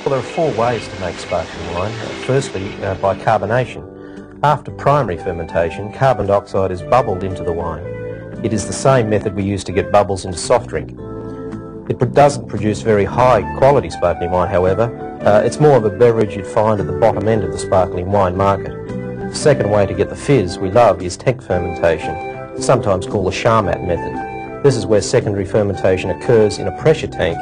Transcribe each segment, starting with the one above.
Well, there are four ways to make sparkling wine. Firstly, by carbonation. After primary fermentation, carbon dioxide is bubbled into the wine. It is the same method we use to get bubbles into soft drink. It doesn't produce very high quality sparkling wine, however. It's more of a beverage you'd find at the bottom end of the sparkling wine market. The second way to get the fizz we love is tank fermentation, sometimes called the Charmat method. This is where secondary fermentation occurs in a pressure tank.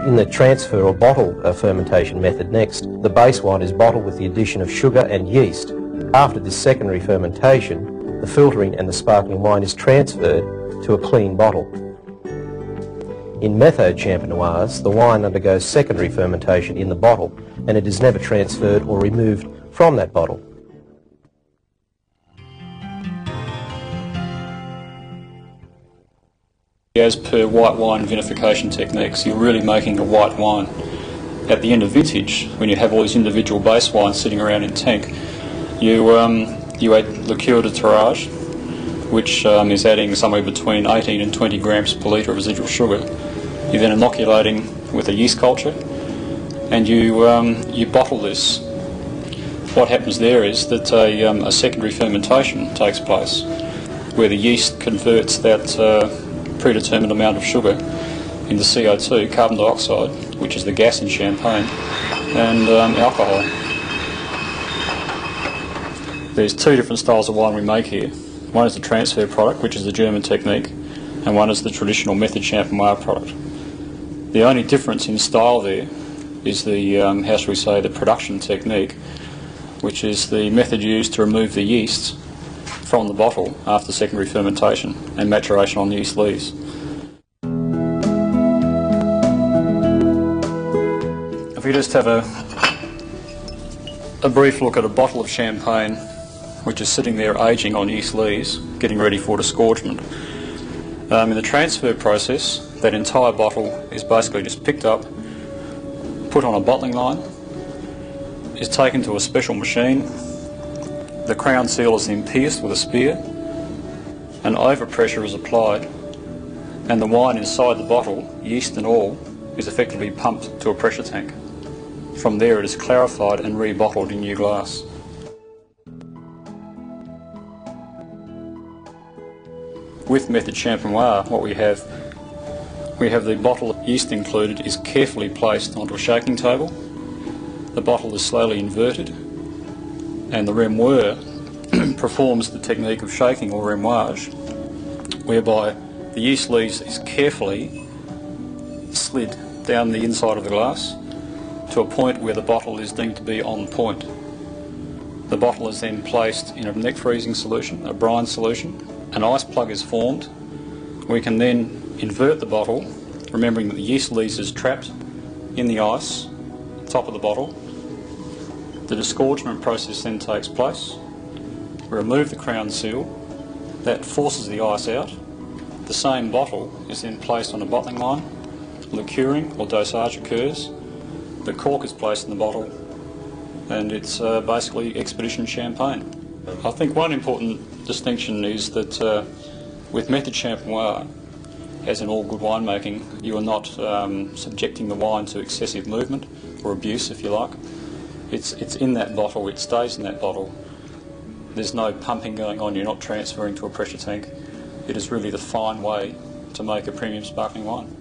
In the transfer or bottle fermentation method next, the base wine is bottled with the addition of sugar and yeast. After this secondary fermentation, the filtering and the sparkling wine is transferred to a clean bottle. In methode champenoise, the wine undergoes secondary fermentation in the bottle and it is never transferred or removed from that bottle. As per white wine vinification techniques, you're really making a white wine. At the end of vintage, when you have all these individual base wines sitting around in tank, you add liqueur de tirage, which is adding somewhere between 18 and 20 grams per litre of residual sugar. You're then inoculating with a yeast culture, and you bottle this. What happens there is that a secondary fermentation takes place, where the yeast converts that predetermined amount of sugar into CO2, carbon dioxide, which is the gas in champagne, and alcohol. There's two different styles of wine we make here. One is the transfer product, which is the German technique, and one is the traditional method champenoise product. The only difference in style there is the, how shall we say, the production technique, which is the method used to remove the yeast from the bottle after secondary fermentation and maturation on the yeast lees. If we just have a brief look at a bottle of champagne which is sitting there aging on yeast lees, getting ready for disgorgement. In the transfer process, that entire bottle is basically just picked up, put on a bottling line, is taken to a special machine. The crown seal is then pierced with a spear, and overpressure is applied, and the wine inside the bottle, yeast and all, is effectively pumped to a pressure tank. From there it is clarified and rebottled in new glass. With method champenoise, what we have the bottle of yeast included is carefully placed onto a shaking table. The bottle is slowly inverted, and the remoeur performs the technique of shaking or remoage, whereby the yeast lees is carefully slid down the inside of the glass to a point where the bottle is deemed to be on point. The bottle is then placed in a neck freezing solution, a brine solution. An ice plug is formed. We can then invert the bottle, remembering that the yeast lees is trapped in the ice, top of the bottle. The disgorgement process then takes place. We remove the crown seal. That forces the ice out. The same bottle is then placed on a bottling line. Liqueuring or dosage occurs. The cork is placed in the bottle, and it's basically expedition champagne. I think one important distinction is that with method champenoise, as in all good winemaking, you are not subjecting the wine to excessive movement or abuse, if you like. It's in that bottle, it stays in that bottle. There's no pumping going on, you're not transferring to a pressure tank. It is really the fine way to make a premium sparkling wine.